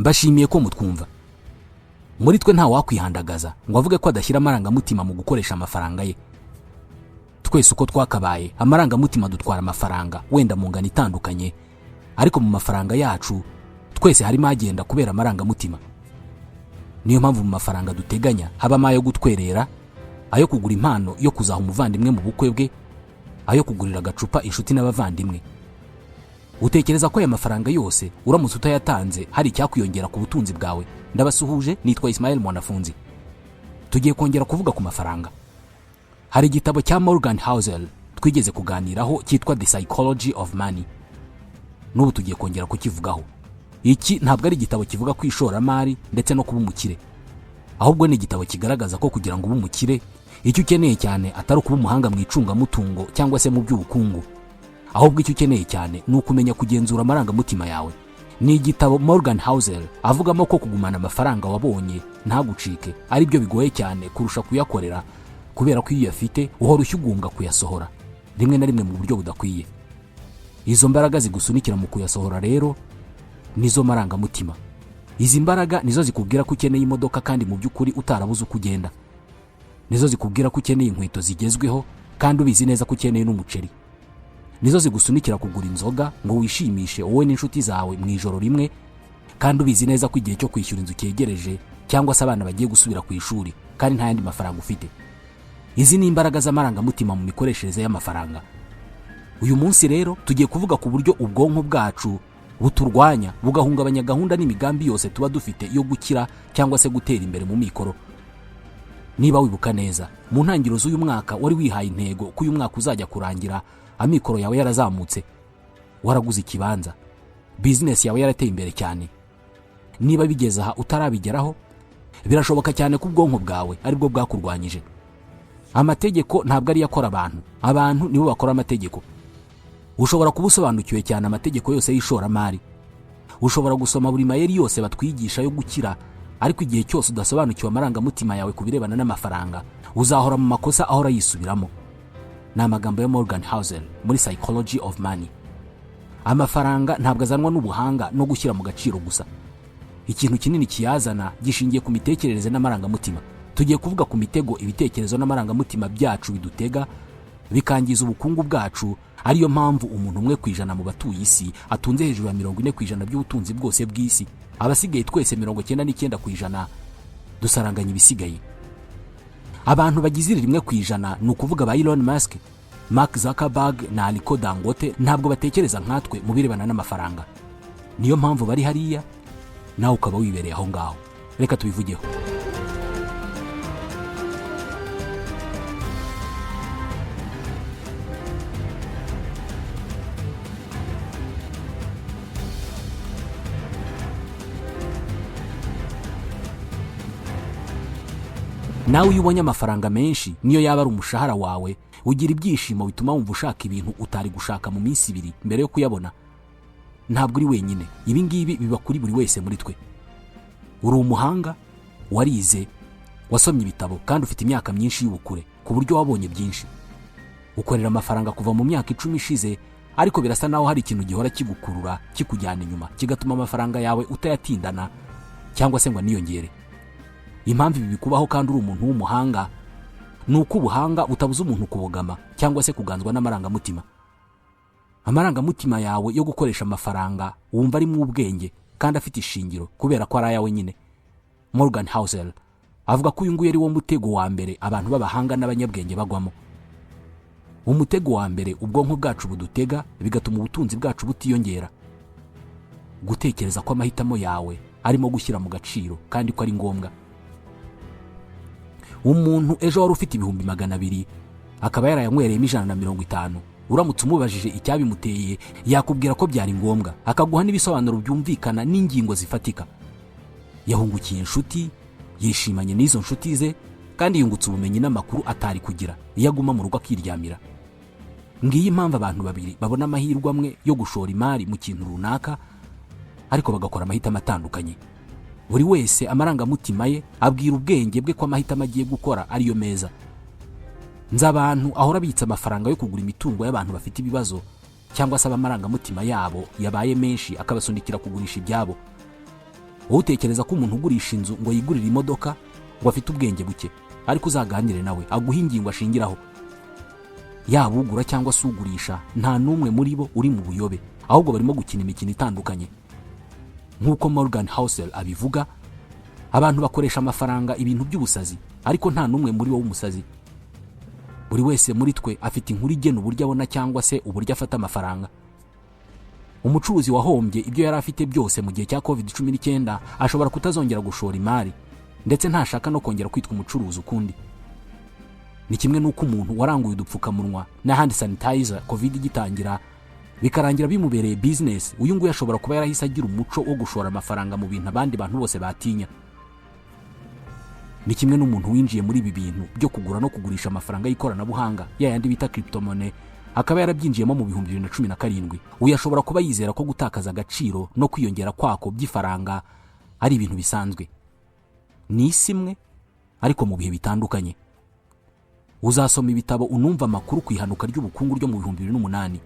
mbashimiye ko mutwumva. Muri twe nta wakwihandagaza ngo avuge ko adashyira amarangamutima mu gukoresha amafaranga ye. Twese uko twakabaye amarangamutima dutwara amafaranga wenda mu ngano itandukanye, ariko mu mafaranga yacu twese harimo agenda kubera amarangamutima. Niyo mpamvu mu mafaranga duteganya habamo ayo gutwerera, ayo kugura impano yo kuzaha umuvandimwe mu bukwe bwe, ayo kugurira agacupa inshuti n'abavandimwe. Utekereza ko aya mafaranga yose uramutse utayatanze hari icyakwiyongera ku butunzi bwawe? Ndabasuhuje, nitwa Ismael Mwanafunzi. Tugiye kongera kuvuga ku mafaranga. Hari igitabo cya Morgan Housel twigeze kuganiraho cyitwa The Psychology of Money. N'ubu tugiye kongera kukivugaho. Iki ntabwo ari igitabo kivuga ku ishoramari ndetse no kuba umukire, ahubwo ni igitabo kigaragaza ko kugira ngo ube umukire icyo ukeneye cyane atari ukuba umuhanga mu icungamutungo cyangwa se mu by'ubukungu, ahubwo icyo ukeneye cyane ni ukumenya kugenzura amarangamutima yawe. Ni igitabo Morgan Housel avugamo ko kugumana amafaranga wabonye ntagucike ari byo bigoye cyane kurusha kuyakorera, kubera ko iyo uyafite uhora ushyugunga kuyasohora rimwe na rimwe mu buryo budakwiye. Izo mbaraga zigusunikira mu kuyasohora rero nizo marangamutima. Izi mbaraga nizo zikubwira ko ukeneye imodoka kandi mu by'ukuri utarabuze uko ugenda. Nizo zikubwira ko ukeneye inkweto zigezweho kandi ubizi neza ko ukeneye n'umuceri. Nizo zigusunikira kugura inzoga ngo wishimishe wowe n'inshuti zawe mu ijoro rimwe kandi ubizi neza ko igihe cyo kwishyura inzu cyegereje, cyangwa se abana bagiye gusubira ku ishuri kandi nta yandi mafaranga ufite. Izi ni imbaraga z'amarangamutima mu mikoreshereze y'amafaranga. Uyu munsi rero tugiye kuvuga ku buryo ubwonko bwacu buturwanya bugahungabanya gahunda n'imigambi yose tuba dufite yo gukira cyangwa se gutera imbere mu mikoro. Niba wibuka neza, mu ntangiriro z'uyu mwaka wari wihaye intego ko uyu mwaka uzajya kurangira amikoro yawe yarazamutse, waraguze ikibanza, business yawe yarateye imbere cyane. Niba bigeze aha utarabigeraho, birashoboka cyane ko ubwonko bwawe aribwo bwakurwanyije. Amategeko ntabwo ari yakora abantu nibo bakora amategeko. Ushobora kuba usobanukiwe cyane amategeko yose y'ishoramari, ushobora gusoma buri mayeri yose batwigisha yo gukira, ariko igihe cyose udasobanukiwe amarangamutima yawe kubirebana n'amafaranga uzahora mu makosa ahora yisubiramo. Ni amagambo ya Morgan Housel muri Psychology of Money. Amafaranga ntabwo azanwa n'ubuhanga no gushyira mu gaciro gusa. Ikintu kinini kiyazana gishingiye ku mitekerereze n'amarangamutima. Tugiye kuvuga ku mitego ibitekerezo n'amarangamutima byacu bidutega bikangiza ubukungu bwacu. Ariyo mpamvu umuntu 1% mu batuye isi atunze hejuru ya 40% by'ubutunzi bwose bw'isi. Abasigaye twese 99% dusaranganya ibisigaye. Abantu bagize 1% ni ukuvuga ba Elon Musk, Mark Zuckerberg na Aliko Dangote ntabwo batekereza nkatwe mu birebana n'amafaranga. Niyo mpamvu bari hariya, nawe ukaba wibereye aho ngaho. Reka tubivugeho. Nawe iyo ubonye amafaranga menshi, niyo yaba ari umushahara wawe, ugira ibyishimo bituma wumva ushaka ibintu utari gushaka mu minsi 2 mbere yo kuyabona. Ntabwo uri wenyine, ibi ngibi biba kuri buri wese muri twe. Uri umuhanga, warize, wasomye ibitabo kandi ufite imyaka myinshi y'ubukure ku buryo wabonye byinshi. Ukorera amafaranga kuva mu myaka 10 ishize, ariko birasa naho hari ikintu gihora kigukurura kikujyana inyuma kigatuma amafaranga yawe utayatindana cyangwa se ngo niyongere. Impamvu ibi bikubaho kandi uri umuntu w'umuhanga ni uko ubuhanga butabuza umuntu kubogama cyangwa se kuganzwa n'amarangamutima. Amarangamutima yawe yo gukoresha amafaranga wumva ari mu ubwenge kandi afite ishingiro kubera ko ari ayawe nyine. Morgan Housel avuga ko uyu nguyu ari wo mutego wa mbere abantu b'abahanga n'abanyabwenge bagwamo. Umutego wa mbere ubwonko bwacu budutega bigatuma ubutunzi bwacu butiyongera. Gutekereza ko amahitamo yawe arimo gushyira mu gaciro kandi ko ari ngombwa. Umuntu ejo wari ufite 200,000 akaba yarayanywereyemo 150, uramutse umubajije icyabimuteye yakubwira ko byari ngombwa, akaguha n'ibisobanuro byumvikana n'ingingo zifatika. Yahungukiye inshuti, yishimanye n'izo nshuti ze kandi yungutse ubumenyi n'amakuru atari kugira iyo aguma mu rugo akiryamira. Ngiyi impamvu abantu babiri babona amahirwe amwe yo gushora imari mu kintu runaka, ariko bagakora amahitamo atandukanye. Buri wese amarangamutima ye abwira ubwenge bwe ko amahitamo agiye gukora ariyo meza. Nzi abantu ahora bitsa amafaranga yo kugura imitungo y'abantu bafite ibibazo cyangwa se amarangamutima yabo yabaye menshi akabasunikira kugurisha ibyabo. wowe utekereza ko umuntu ugurisha inzu ngo yigurire imodoka ngo afite ubwenge buke, ariko uzaganire nawe aguha ingingo ashingiraho. Yaba ugura cyangwa se ugurisha, nta n'umwe muri bo uri mu buyobe, ahubwo barimo gukina imikino itandukanye. Nk'uko Morgan Housel abivuga, abantu bakoresha amafaranga ibintu by'ubusazi, ariko nta n'umwe muri bo w'umusazi. Buri wese muri twe afite inkuru igena uburyo abona cyangwa se uburyo afata amafaranga. Umucuruzi wahombye ibyo yari afite byose mu gihe cya COVID-19 ashobora kutazongera gushora imari, ndetse ntashaka no kongera kwitwa umucuruzi ukundi. Ni kimwe n'uko umuntu waranguye udupfukamunwa na hand sanitizer COVID igitangira bikarangira bimubereye business, uyu nguyu ashobora kuba yarahise agira umuco wo gushora amafaranga mu bintu abandi bantu bose batinya. Ni kimwe n'umuntu winjiye muri ibi bintu byo kugura no kugurisha amafaranga y'ikoranabuhanga, yayandi bita cryptomone, akaba yarabyinjiyemo mu 2017. Uyu ashobora kuba yizera ko gutakaza agaciro no kwiyongera kwako by'ifaranga ari ibintu bisanzwe. Ni isi imwe ariko mu bihe bitandukanye. Uzasoma ibitabo unumva amakuru ku ihanuka ry'ubukungu ryo mu 2008.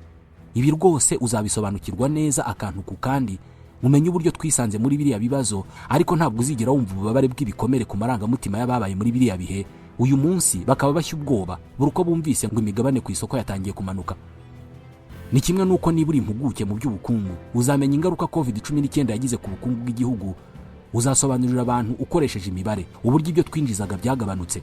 Ibi rwose uzabisobanukirwa neza akantu ku kandi, mumenye uburyo twisanze muri biriya bibazo, ariko ntabwo uzigera wumva ububabare bw'ibikomere ku marangamutima y'ababaye muri biriya bihe. Uyu munsi bakaba bashya ubwoba buri uko bumvise ngo imigabane ku isoko yatangiye kumanuka. Ni kimwe n'uko niba uri impuguke mu by'ubukungu uzamenya ingaruka COVID-19 yagize ku bukungu bw'igihugu. Uzasobanurira abantu ukoresheje imibare uburyo ibyo twinjizaga byagabanutse,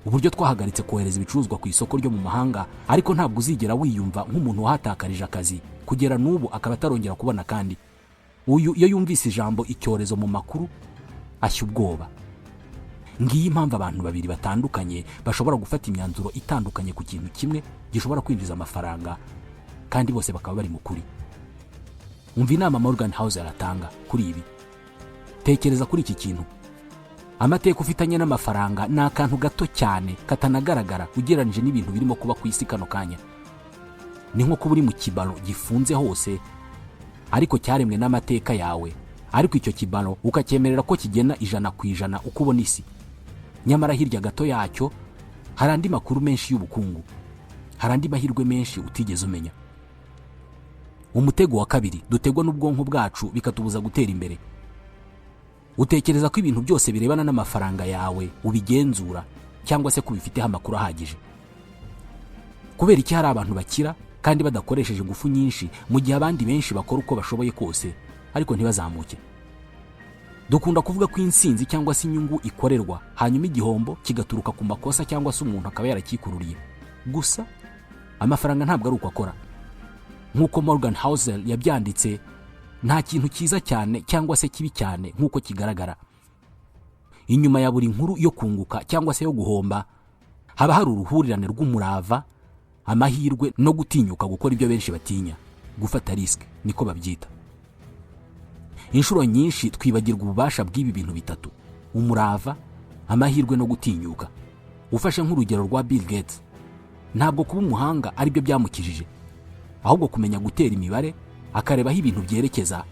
uburyo twahagaritse kohereza ibicuruzwa ku isoko ryo mu mahanga, ariko ntabwo uzigera wiyumva nk'umuntu wahatakarije akazi kugera n'ubu akaba atarongera kubona kandi. Uyu iyo yumvise ijambo icyorezo mu makuru ashya ubwoba. Ngiyi impamvu abantu babiri batandukanye bashobora gufata imyanzuro itandukanye ku kintu kimwe gishobora kwinjiza amafaranga, kandi bose bakaba bari mu kuri. Umva inama Morgan Housel atanga kuri ibi. Tekereza kuri iki kintu. Amateka ufitanye n'amafaranga ni akantu gato cyane katanagaragara ugereranije n'ibintu birimo kuba ku isi kano kanya. Ni nko kuba uri mu kibalo gifunze hose, ariko cyaremwe n'amateka yawe, ariko icyo kibalo ukacyemerera ko kigena 100% uko ubona isi. Nyamara hirya gato yacyo hari andi makuru menshi y'ubukungu, hari andi mahirwe menshi utigeze umenya. Umutego wa kabiri dutegwa n'ubwonko bwacu bikatubuza gutera imbere. Utekereza ko ibintu byose birebana n'amafaranga yawe ubigenzura cyangwa se kubifiteho amakuru ahagije. Kubera iki hari abantu bakira kandi badakoresheje ingufu nyinshi mu gihe abandi benshi bakora uko bashoboye kose ariko ntibazamuke? Dukunda kuvuga ko insinzi cyangwa se inyungu ikorerwa hanyuma igihombo kigaturuka ku makosa cyangwa se umuntu akaba yarakikururiye. Gusa amafaranga ntabwo ari uko akora. Nk'uko Morgan Housel yabyanditse, nta kintu cyiza cyane cyangwa se kibi cyane nk'uko kigaragara. Inyuma ya buri nkuru yo kunguka cyangwa se yo guhomba haba hari uruhurirane rw'umurava, amahirwe no gutinyuka gukora ibyo benshi batinya, gufata risk niko babyita. Inshuro nyinshi twibagirwa ububasha bw'ibi bintu bitatu: umurava, amahirwe no gutinyuka. Ufashe nk'urugero rwa Bill Gates, ntabwo kuba umuhanga ari byo byamukijije, ahubwo kumenya gutera imibare akareba aho ibintu byerekeza,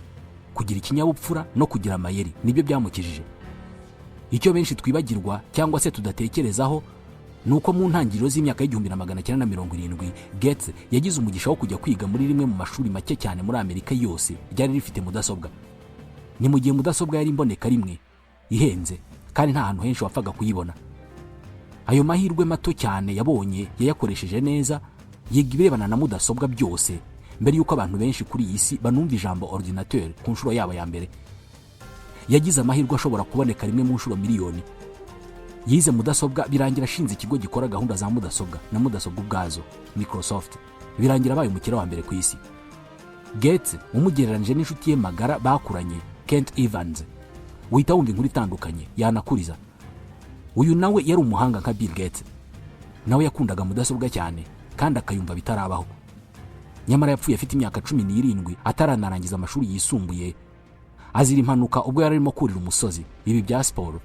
kugira ikinyabupfura no kugira amayeri nibyo byamukijije. Icyo benshi twibagirwa cyangwa se tudatekerezaho nuko mu ntangiriro z'imyaka y'1970 Gates yagize umugisha wo kujya kwiga muri rimwe mu mashuri make cyane muri Amerika yose ryari rifite mudasobwa. Ni mu gihe mudasobwa yari imboneka rimwe, ihenze, kandi nta hantu henshi wapfaga kuyibona. Ayo mahirwe mato cyane yabonye yayakoresheje neza, yiga ibirebana na mudasobwa byose mbere yuko abantu benshi kuri iyi si banumva ijambo ordinateur ku nshuro yabo ya mbere. Yagize amahirwe ashobora kuboneka rimwe mu nshuro miliyoni. Yize mudasobwa birangira ashinze ikigo gikora gahunda za mudasobwa na mudasobwa ubwazo, Microsoft, birangira abaye umukire wa mbere ku isi. Gates umugereranije n'inshuti ye magara bakuranye, Kent Evans, wita wumva inkuru itandukanye yanakuriza. Uyu nawe yari umuhanga nka Bill Gates. Nawe yakundaga mudasobwa cyane kandi akayumva bitarabaho. Nyamara yapfuye afite imyaka 17 ataranarangiza amashuri yisumbuye, azira impanuka ubwo yari arimo kurira umusozi. Ibi bya siporo,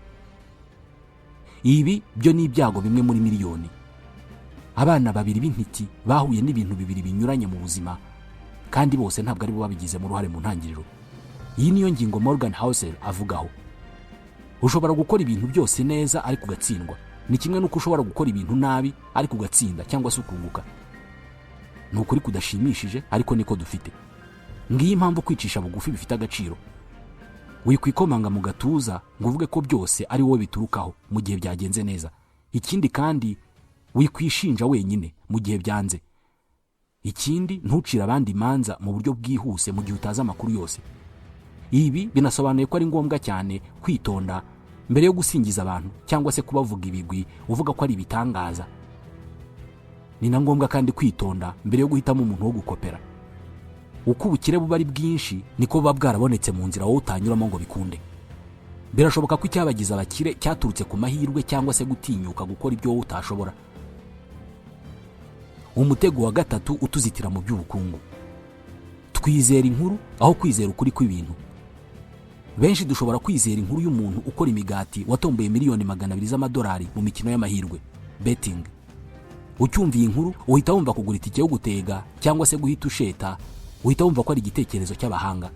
ibi byo ni ibyago bimwe muri miliyoni. Abana babiri b'intiti bahuye n'ibintu bibiri binyuranye mu buzima, kandi bose ntabwo ari bo babigize mu ruhare mu ntangiriro. Iyi niyo ngingo Morgan Housel avugaho. Ushobora gukora ibintu byose neza ariko ugatsindwa. Ni kimwe nuko ushobora gukora ibintu nabi ariko ugatsinda cyangwa se ukunguka. Ni ukuri kudashimishije ariko niko dufite. Ngiyi impamvu kwicisha bugufi bifite agaciro. wikwikomanga mu gatuza ngo uvuge ko byose ari wowe biturukaho mu gihe byagenze neza. Ikindi kandi wikwishinja wenyine mu gihe byanze. Ikindi ntucire abandi imanza mu buryo bwihuse mu gihe utazi amakuru yose. Ibi binasobanuye ko ari ngombwa cyane kwitonda mbere yo gusingiza abantu cyangwa se kubavuga ibigwi uvuga ko ari ibitangaza. Ni na ngombwa kandi kwitonda mbere yo guhitamo umuntu wo gukopera. Uko ubukire buba ari bwinshi niko buba bwarabonetse mu nzira wowe utanyuramo ngo bikunde. Birashoboka ko icyabagize abakire cyaturutse ku mahirwe cyangwa se gutinyuka gukora ibyo wowe utashobora. Umutego wa gatatu utuzitira mu by'ubukungu: twizera inkuru aho kwizera ukuri kw'ibintu. Benshi dushobora kwizera inkuru y'umuntu ukora imigati watomboye miliyoni 200 z'amadolari mu mikino y'amahirwe, betting. Ucyumviye inkuru uhita wumva kugura itike yo gutega cyangwa se guhita usheta, uhita wumva ko ari igitekerezo cy'abahanga.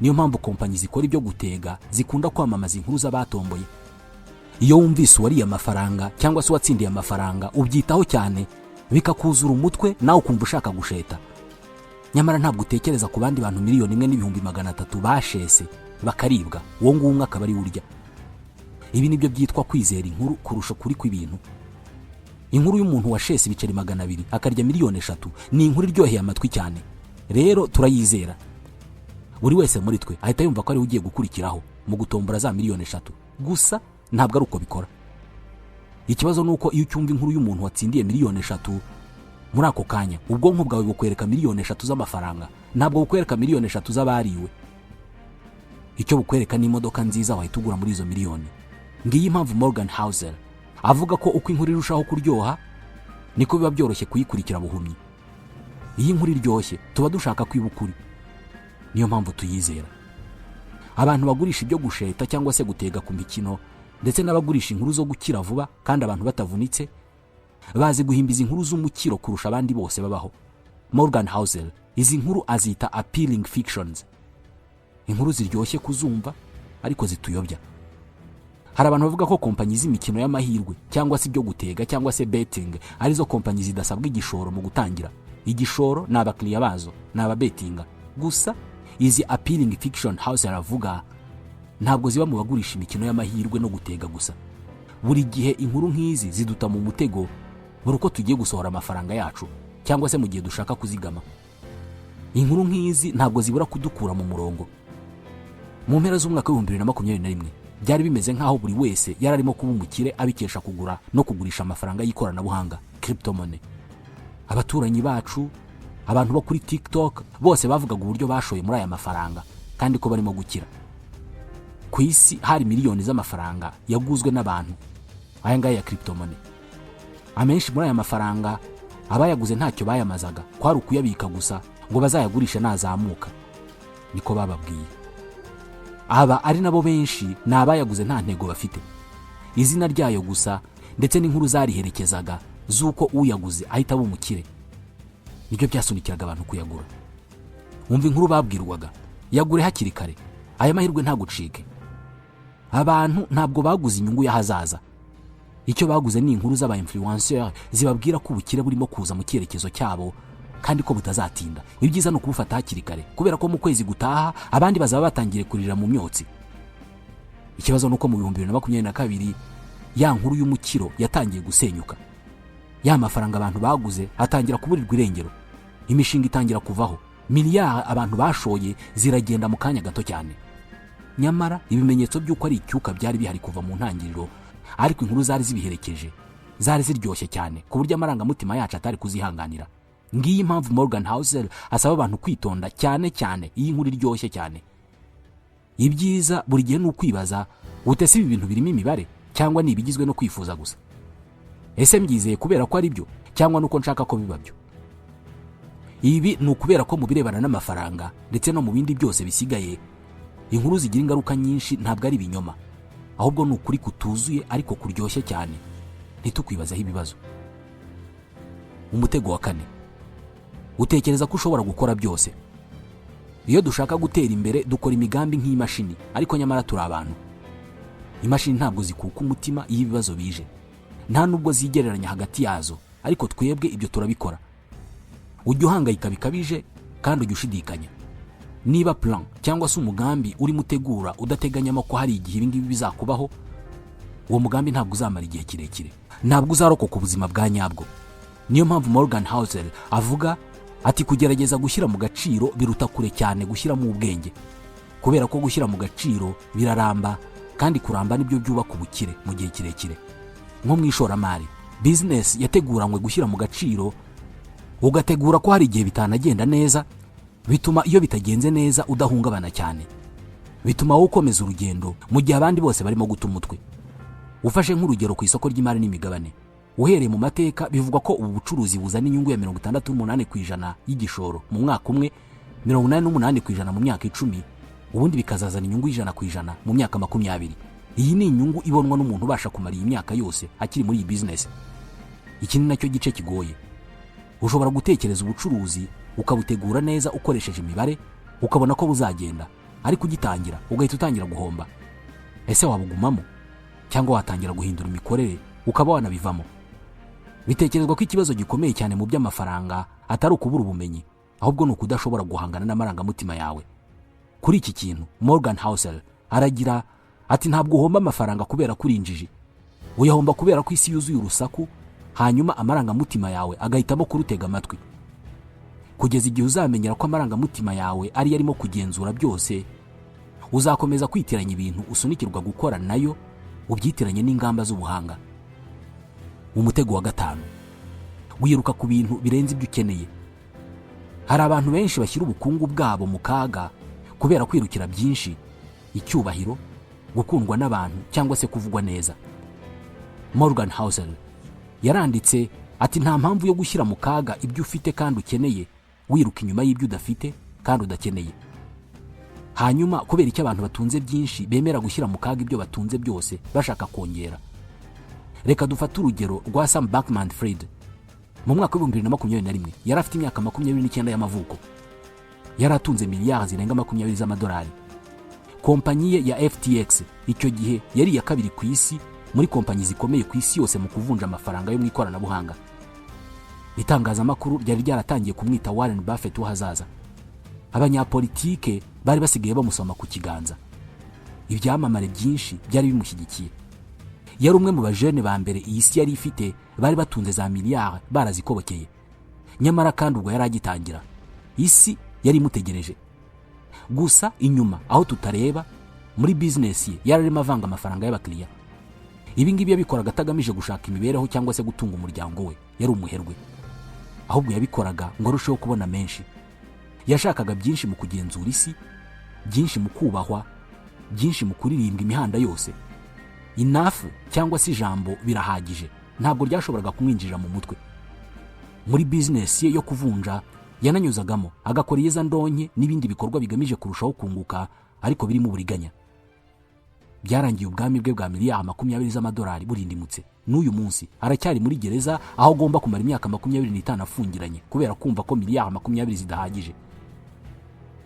Niyo mpamvu kompanyi zikora ibyo gutega zikunda kwamamaza inkuru z'abatomboye. Iyo wumvise uwariye amafaranga cyangwa se watsindiye amafaranga ubyitaho cyane, bikakuzura umutwe nawe ukumva ushaka gusheta. Nyamara ntabwo utekereza ku bandi bantu 1,300,000 bashese bakaribwa, uwo nguwo akaba ari urya. Ibi nibyo byitwa kwizera inkuru kurusha kuri kw'ibintu. Inkuru y'umuntu washese ibiceri 200 akarya 3,000,000 ni inkuru iryoheye amatwi cyane. Rero turayizera. Buri wese muri twe ahita yumva ko ari ugiye gukurikiraho mu gutombora za 3,000,000. Gusa ntabwo ari uko bikora. Ikibazo nuko iyo ucyumva inkuru y'umuntu watsindiye 3,000,000 muri ako kanya ubwonko bwawe bukwereka 3,000,000 z'amafaranga, ntabwo bukwereka 3,000,000 z'abariwe. Icyo bukwereka ni imodoka nziza wahita ugura muri izo miliyoni. Ngiyi impamvu Morgan Housel avuga ko uko inkuru irushaho kuryoha niko biba byoroshye kuyikurikira buhumyi. Iyi nkuru iryoshye tuba dushaka kwiba ukuri, niyo mpamvu tuyizera. Abantu bagurisha ibyo gusheta cyangwa se gutega ku mikino ndetse n'abagurisha inkuru zo gukira vuba kandi abantu batavunitse bazi guhimbiza inkuru z'umukiro kurusha abandi bose babaho. Morgan Housel izi nkuru azita appealing fictions, inkuru ziryoshye kuzumva ariko zituyobya. Hari abantu bavuga ko kompanyi z'imikino y'amahirwe cyangwa se ibyo gutega cyangwa se betting arizo kompanyi zidasabwa igishoro mu gutangira. Igishoro ni abakiriya bazo, ni ababetinga. Gusa izi appealing fiction Housel avuga ntabwo ziba mu bagurisha imikino y'amahirwe no gutega gusa. Buri gihe inkuru nk'izi ziduta mu mutego buri uko tugiye gusohora amafaranga yacu cyangwa se mu gihe dushaka kuzigama. Inkuru nk'izi ntabwo zibura kudukura mu murongo. Mu mpera z'umwaka wa 2021 byari bimeze nk'aho buri wese yararimo kuba umukire abikesha kugura no kugurisha amafaranga y'ikoranabuhanga, crypto money. Abaturanyi bacu, abantu bo kuri TikTok bose bavugaga uburyo bashoye muri aya mafaranga kandi ko barimo gukira. Ku isi hari miliyoni z'amafaranga yaguzwe n'abantu aya ngaya ya crypto money. Amenshi muri aya mafaranga abayaguze ntacyo bayamazaga, kwari ukuyabika gusa ngo bazayagurisha nazamuka, niko bababwiye. Aba ari nabo benshi n'abayaguze nta ntego bafite. Izina ryayo gusa ndetse n'inkuru zariherekezaga zuko uyaguze ahita bumukire nibyo byasunikiraga abantu kuyagura. Umva inkuru babwirwaga: yagure hakiri kare, aya mahirwe ntagucike. Abantu ntabwo baguze inyungu y'ahazaza. Icyo baguze ni inkuru z'aba influencer zibabwira ko ubukire burimo kuza mu cyerekezo cyabo kandi ko butazatinda. Ibyiza no kubufata hakiri kare kubera ko mu kwezi gutaha abandi bazaba batangire kurira mu myotsi. Ikibazo nuko mu 2022 ya nkuru y'umukiro yatangiye gusenyuka. Ya mafaranga abantu baguze atangira kuburirwa irengero. Imishinga itangira kuvaho. Miliyari abantu bashoye ziragenda mu kanya gato cyane. Nyamara ibimenyetso by'uko ari icyuka byari bihari kuva mu ntangiriro, ariko inkuru zari zibiherekeje zari ziryoshye cyane ku buryo amarangamutima yacu atari kuzihanganira. Ngiyi impamvu Morgan Housel asaba abantu kwitonda cyane cyane iyi nkuru iryoshye cyane. Ibyiza buri gihe ni ukwibaza utese ibi bintu birimo imibare cyangwa ni ibigizwe no kwifuza gusa. Ese mbyizeye kubera ko ari byo cyangwa nuko nshaka ko biba byo? Ibi ni ukubera ko mu birebana n'amafaranga ndetse no mu bindi byose bisigaye inkuru zigira ingaruka nyinshi ntabwo ari ibinyoma, ahubwo ni ukuri kutuzuye ariko kuryoshye cyane. Ntitukwibazaho ibibazo. Umutego wa 4: utekereza ko ushobora gukora byose. Iyo dushaka gutera imbere dukora imigambi nk'imashini, ariko nyamara turi abantu. Imashini ntabwo zikuka umutima iyo ibibazo bije, nta nubwo zigereranya hagati yazo, ariko twebwe ibyo turabikora. Ujya uhangayika bikabije kandi ujya ushidikanya. niba plan cyangwa se umugambi urimo utegura udateganyamo ko hari igihe ibingibi bizakubaho, uwo mugambi ntabwo uzamara igihe kirekire, ntabwo uzarokoka ubuzima bwa nyabwo. Niyo mpamvu Morgan Housel avuga ati kugerageza gushyira mu gaciro biruta kure cyane gushyiramo ubwenge, kubera ko gushyira mu gaciro biraramba, kandi kuramba nibyo byubaka ubukire mu gihe kirekire. Nko mu ishoramari, business yateguranywe gushyira mu gaciro, ugategura ko hari igihe bitanagenda neza, bituma iyo bitagenze neza udahungabana cyane, bituma wowe ukomeza urugendo mu gihe abandi bose barimo guta umutwe. Ufashe nk'urugero ku isoko ry'imari n'imigabane, uhereye mu mateka bivugwa ko ubu bucuruzi buzana inyungu ya 68% y'igishoro mu mwaka umwe, 88% mu myaka 10, ubundi bikazazana inyungu 100% mu myaka 20. Iyi ni inyungu ibonwa n'umuntu ubasha kumara iyi myaka yose akiri muri iyi business. Iki ni nacyo gice kigoye. Ushobora gutekereza ubucuruzi ukabutegura neza ukoresheje imibare, ukabona ko buzagenda, ariko ugitangira ugahita utangira guhomba. Ese wabugumamo cyangwa watangira guhindura imikorere ukaba wanabivamo? Bitekerezwa ko ikibazo gikomeye cyane mu by'amafaranga atari ukubura ubumenyi, ahubwo ni ukudashobora guhangana n'amarangamutima yawe. Kuri iki kintu Morgan Housel aragira ati ntabwo uhomba amafaranga kubera kuri injiji, uyahomba kubera ko isi yuzuye urusaku, hanyuma amarangamutima yawe agahitamo kurutega amatwi. Kugeza igihe uzamenyera ko amarangamutima yawe ari yarimo kugenzura byose, uzakomeza kwitiranya ibintu usunikirwa gukora nayo, ubyitiranye n'ingamba z'ubuhanga. Umutego wa 5, wiruka ku bintu birenze ibyo ukeneye. Hari abantu benshi bashyira ubukungu bwabo mu kaga kubera kwirukira byinshi, icyubahiro, gukundwa n'abantu cyangwa se kuvugwa neza. Morgan Housel yaranditse ati nta mpamvu yo gushyira mu kaga ibyo ufite kandi ukeneye, wiruka inyuma y'ibyo udafite kandi udakeneye. Hanyuma kubera icyo abantu batunze byinshi bemera gushyira mu kaga ibyo batunze byose bashaka kongera. Reka dufate urugero rwa Sam Bankman-Fried. Mu mwaka wa 2021 yari afite imyaka 29 y'amavuko. Yari atunze miliyari zirenga 20 z'amadolari. Kompanyi ye ya FTX icyo gihe yari iya kabiri ku isi muri kompanyi zikomeye ku isi yose mu kuvunja amafaranga yo mu ikoranabuhanga. Itangazamakuru ryari ryaratangiye kumwita Warren Buffett w'ahazaza. Abanyapolitike bari basigaye bamusoma ku kiganza. Ibyamamare byinshi byari bimushyigikiye. Yari umwe mu bajene ba mbere iyi si yari ifite, bari batunze za miliyari barazikobokeye. Nyamara kandi ubwo yari agitangira, isi yari imutegereje. Gusa inyuma aho tutareba, muri business ye yararimo avanga amafaranga y'abakiriya. Ibi ngibi yabikoraga atagamije gushaka imibereho cyangwa se gutunga umuryango we, yari umuherwe. Ahubwo yabikoraga ngo arusheho kubona menshi. Yashakaga byinshi mu kugenzura isi, byinshi mu kubahwa, byinshi mu kuririmba imihanda yose. Inafu cyangwa se ijambo birahagije ntabwo ryashoboraga kumwinjira mu mutwe. Muri business ye yo kuvunja yananyuzagamo agakora yeza ndonke n'ibindi bikorwa bigamije kurushaho kunguka, ariko birimo uburiganya. Byarangiye ubwami bwe bwa miliyari 20 z'amadolari burindimutse. N'uyu munsi aracyari muri gereza aho agomba kumara imyaka 25 afungiranye kubera kumva ko miliyari 20 zidahagije.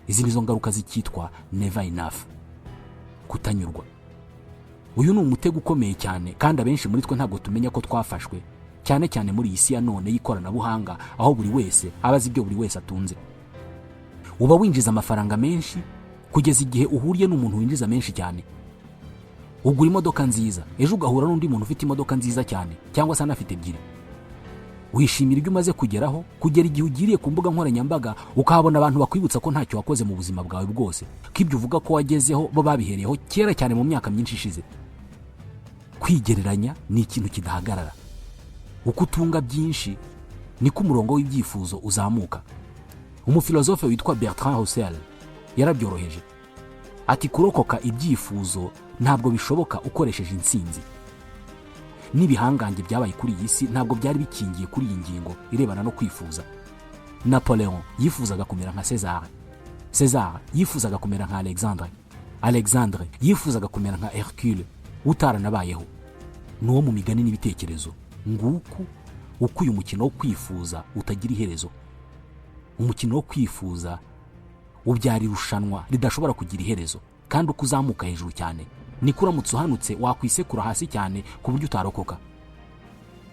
Izi nizo ngaruka zikitwa never enough, kutanyurwa. Uyu ni umutego ukomeye cyane, kandi abenshi muri twe ntabwo tumenya ko twafashwe, cyane cyane muri isi ya none y'ikoranabuhanga aho buri wese abazi ibyo buri wese atunze. Uba winjiza amafaranga menshi kugeza igihe uhuriye n'umuntu winjiza menshi cyane. Ugura imodoka nziza, ejo ugahura n'undi muntu ufite imodoka nziza cyane cyangwa se anafite ebyiri. Wishimira ibyo umaze kugeraho, kugera igihe ugiriye ku mbuga nkoranyambaga ukahabona abantu bakwibutsa ko ntacyo wakoze mu buzima bwawe bwose, ko ibyo uvuga ko wagezeho bo babihereyeho kera cyane mu myaka myinshi ishize. Kwigereranya ni ikintu kidahagarara. Uko utunga byinshi niko umurongo w'ibyifuzo uzamuka. Umufilozofe witwa Bertrand Russell yarabyoroheje ati kurokoka ibyifuzo ntabwo bishoboka ukoresheje insinzi. N'ibihangange byabaye kuri iyi si ntabwo byari bikingiye kuri iyi ngingo irebana no kwifuza. Napoleon yifuzaga kumera nka César. César yifuzaga kumera nka Alexandre. Alexandre yifuzaga kumera nka Hercule utaranabayeho. Nuwo mu migani n'ibitekerezo. Nguku uko uyu mukino wo kwifuza utagira iherezo. Umukino wo kwifuza ubyara irushanwa ridashobora kugira iherezo, kandi uko uzamuka hejuru cyane niko uramutse uhanutse wakwisekura hasi cyane ku buryo utarokoka.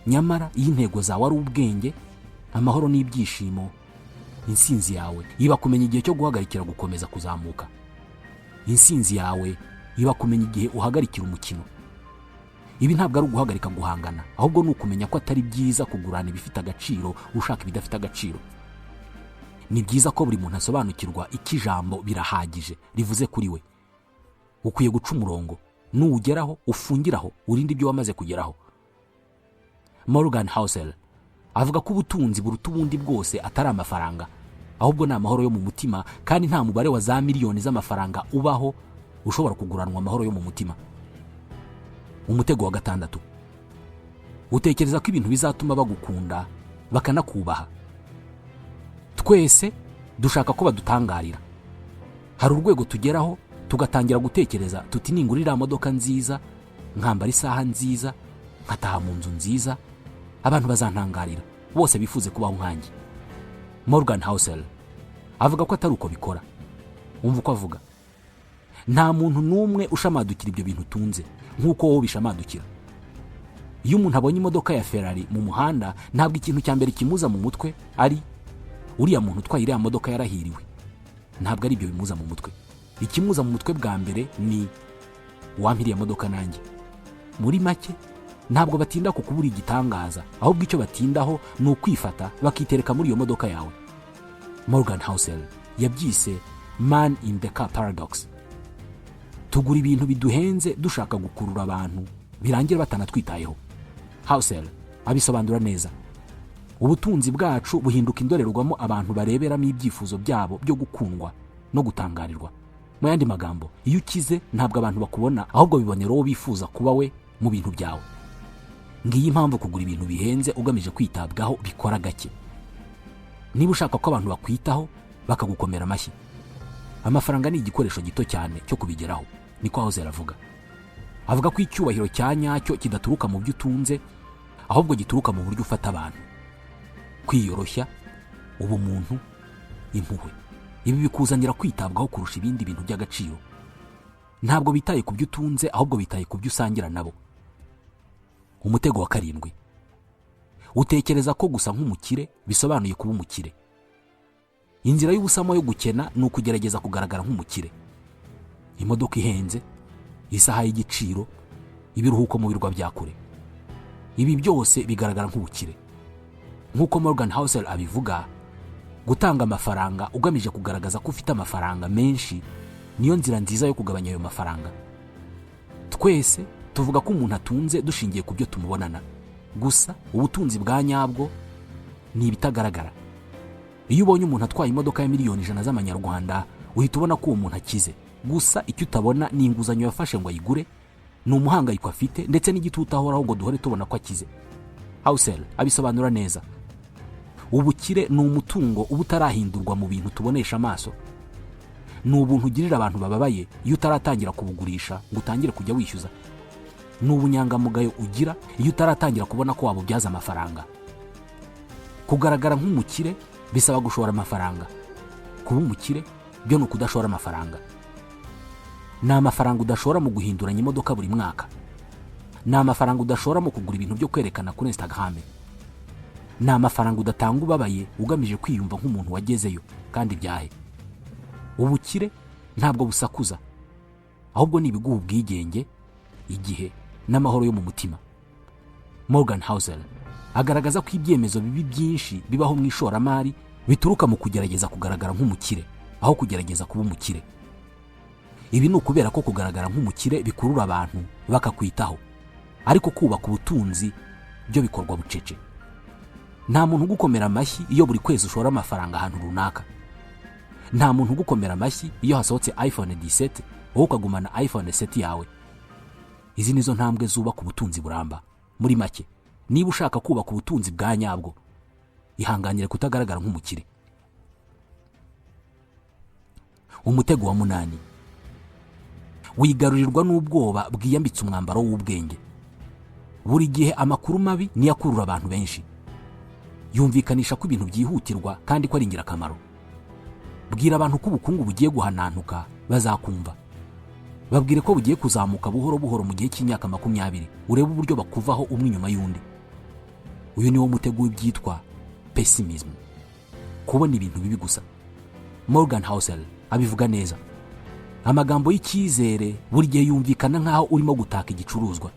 Nyamara iyi ntego zawe ari ubwenge, amahoro n'ibyishimo, Insinzi yawe iba kumenya igihe cyo guhagarikira gukomeza kuzamuka. Insinzi yawe iba kumenya igihe uhagarikira umukino. Ibi ntabwo ari uguhagarika guhangana, ahubwo ni ukumenya ko atari byiza kugurana ibifite agaciro ushaka ibidafite agaciro. Ni byiza ko buri muntu asobanukirwa iki jambo birahagije rivuze kuri we. Ukwiye guca umurongo, nuwugeraho ufungiraho urinde ibyo wamaze kugeraho. Morgan Housel avuga ko ubutunzi buruta ubundi bwose atari amafaranga, ahubwo ni amahoro yo mu mutima, kandi nta mubare wa za miliyoni z'amafaranga ubaho ushobora kuguranwa amahoro yo mu mutima. Umutego wa 6: utekereza ko ibintu bizatuma bagukunda bakanakubaha. Twese dushaka ko badutangarira. Hari urwego tugeraho tugatangira gutekereza tuti ningurira modoka nziza, nkambara isaha nziza, nkataha mu nzu nziza, abantu bazantangarira, bose bifuze kubaho nkanjye. Morgan Housel avuga ko atari uko bikora. Umva uko avuga: nta muntu n'umwe ushamadukira ibyo bintu utunze nk'uko wowe bishamadukira. Iyo umuntu abonye imodoka ya Ferrari mu muhanda, ntabwo ikintu cya mbere kimuza mu mutwe ari uriya muntu utwaye iriya modoka yarahiriwe. Ntabwo ari ibyo bimuza mu mutwe. Ikimuza mu mutwe bwa mbere ni wampiriye modoka nanjye. Muri make ntabwo batinda kukubura igitangaza, ahubwo icyo batindaho ni ukwifata bakitereka muri iyo modoka yawe. Morgan Housel yabyise man in the car paradox. Tugura ibintu biduhenze dushaka gukurura abantu birangira batanatwitayeho. Housel abisobanura neza: ubutunzi bwacu buhinduka indorerwamo abantu bareberamo ibyifuzo byabo byo gukundwa no gutangarirwa. Mu yandi magambo, iyo ukize ntabwo abantu bakubona, ahubwo bibonera uwo bifuza kuba we mu bintu byawe. Ngiyi impamvu kugura ibintu bihenze ugamije kwitabwaho bikora gake. Niba ushaka ko abantu bakwitaho bakagukomera amashyi, amafaranga ni igikoresho gito cyane cyo kubigeraho. Niko Housel avuga. Avuga ko icyubahiro cya nyacyo kidaturuka mu byo utunze, ahubwo gituruka mu buryo ufata abantu. Kwiyoroshya, ubumuntu, impuhwe, ibi bikuzanira kwitabwaho kurusha ibindi bintu by'agaciro. Ntabwo bitaye ku byo utunze, ahubwo bitaye ku byo usangira nabo. Umutego wa 7: utekereza ko gusa nk'umukire bisobanuye kuba umukire. Inzira y'ubusamo yo gukena ni ukugerageza kugaragara nk'umukire. Imodoka ihenze, isaha y'igiciro, ibiruhuko mu birwa bya kure, ibi byose bigaragara nk'ubukire. Nk'uko Morgan Housel abivuga, gutanga amafaranga ugamije kugaragaza ko ufite amafaranga menshi niyo nzira nziza yo kugabanya ayo mafaranga. Twese tuvuga ko umuntu atunze dushingiye ku byo tumubonana, gusa ubutunzi bwa nyabwo ni ibitagaragara. Iyo ubonye umuntu atwaye imodoka ya miliyoni 100 z'amanyarwanda, uhita ubona ko uwo muntu akize. Gusa icyo utabona ni inguzanyo yafashe ngo ayigure, ni umuhangayiko afite, ndetse n'igitutu ahoraho ngo duhore tubona ko akize. Housel abisobanura neza: ubukire ni umutungo uba utarahindurwa mu bintu tubonesha amaso. Ni ubuntu ugirira abantu bababaye iyo utaratangira kubugurisha ngo utangire kujya wishyuza. Ni ubunyangamugayo ugira iyo utaratangira kubona ko wabubyaza amafaranga. Kugaragara nk'umukire bisaba gushora amafaranga. Kuba umukire byo ni ukudashora amafaranga. Ni amafaranga udashora mu guhinduranya imodoka buri mwaka. Ni amafaranga udashora mu kugura ibintu byo kwerekana kuri Instagram. Ni amafaranga udatanga ubabaye ugamije kwiyumva nk'umuntu wagezeyo kandi byahe. Ubukire ntabwo busakuza, ahubwo ni ibiguha ubwigenge, igihe n'amahoro yo mu mutima. Morgan Housel agaragaza ko ibyemezo bibi byinshi bibaho mu ishoramari bituruka mu kugerageza kugaragara nk'umukire aho kugerageza kuba umukire. Ibi ni ukubera ko kugaragara nk'umukire bikurura abantu bakakwitaho, ariko kubaka ubutunzi byo bikorwa bucece. Nta muntu ugukomera amashyi iyo buri kwezi ushora amafaranga ahantu runaka. Nta muntu ugukomera amashyi iyo hasohotse iPhone 17 wowe ukagumana iPhone 7 yawe. Izi nizo ntambwe zubaka ubutunzi buramba. Muri make, niba ushaka kubaka ubutunzi bwa nyabwo, ihanganyire kutagaragara nk'umukire. Umutego wa 8: wigarurirwa n'ubwoba bwiyambitse umwambaro w'ubwenge. Buri gihe amakuru mabi niyo akurura abantu benshi. Yumvikanisha ko ibintu byihutirwa kandi ko ari ingirakamaro. Bwira abantu ko ubukungu bugiye guhanantuka, bazakumva. Babwire ko bugiye kuzamuka buhoro buhoro mu gihe cy'imyaka 20, urebe uburyo bakuvaho umwe inyuma y'undi. Uyu ni wo mutego w'ibyitwa pessimism. kubona ibintu bibi gusa. Morgan Housel abivuga neza. Amagambo y'icyizere buri gihe yumvikana nk'aho urimo gutaka igicuruzwa.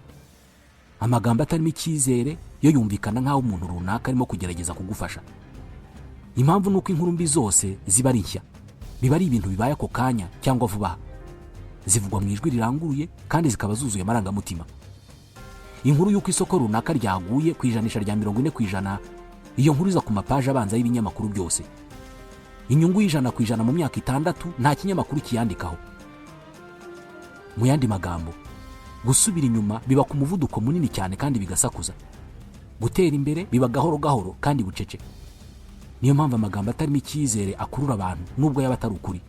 Amagambo atarimo icyizere yo yumvikana nk'aho umuntu runaka arimo kugerageza kugufasha. Impamvu nuko inkuru mbi zose ziba ari nshya, biba ari ibintu bibaye ako kanya cyangwa vuba, zivugwa mu ijwi riranguruye kandi zikaba zuzuye amarangamutima. Inkuru y'uko isoko runaka ryaguye ku ijanisha rya 40%, iyo nkuru iza ku mapaje abanza y'ibinyamakuru byose. Inyungu y'100% mu myaka 6 nta kinyamakuru kiyandikaho. Mu yandi magambo, gusubira inyuma biba ku muvuduko munini cyane kandi bigasakuza. Gutera imbere biba gahoro gahoro kandi bucece. Niyo mpamvu amagambo atarimo icyizere akurura abantu nubwo yaba atari ukuri.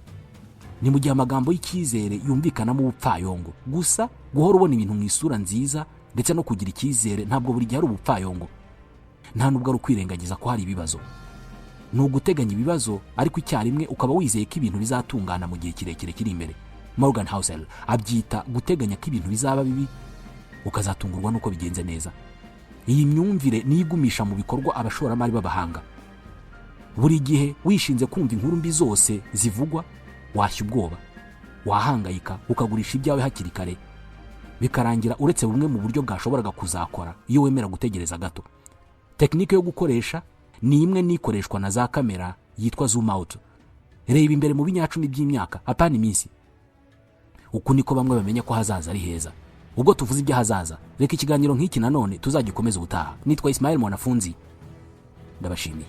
Ni mu gihe amagambo y'icyizere yumvikanamo ubupfayongo. Gusa guhora ubona ibintu mu isura nziza ndetse no kugira icyizere ntabwo buri gihe ari ubupfayongo. Nta nubwo ari ukwirengagiza ko hari ibibazo. Ni uguteganya ibibazo ariko icyarimwe ukaba wizeye ko ibintu bizatungana mu gihe kirekire kiri imbere. Morgan Housel abyita guteganya ko ibintu bizaba bibi ukazatungurwa nuko bigenze neza. Iyi myumvire nigumisha mu bikorwa abashoramari b'abahanga. Buri gihe wishinze kumva inkuru mbi zose zivugwa, washya ubwoba, wahangayika ukagurisha ibyawe hakiri kare, bikarangira uretse bumwe mu buryo bwashoboraga kuzakora iyo wemera gutegereza gato. Tekinike yo gukoresha ni imwe nikoreshwa na za kamera yitwa zoom out. Reba imbere mu binyacumi by'imyaka apana iminsi. Uku niko bamwe bamenye ko hazaza ari heza. Ubwo tuvuze iby'ahazaza, reka ikiganiro nk'iki nanone tuzagikomeza ubutaha. Nitwa Ismael Mwanafunzi, ndabashimiye.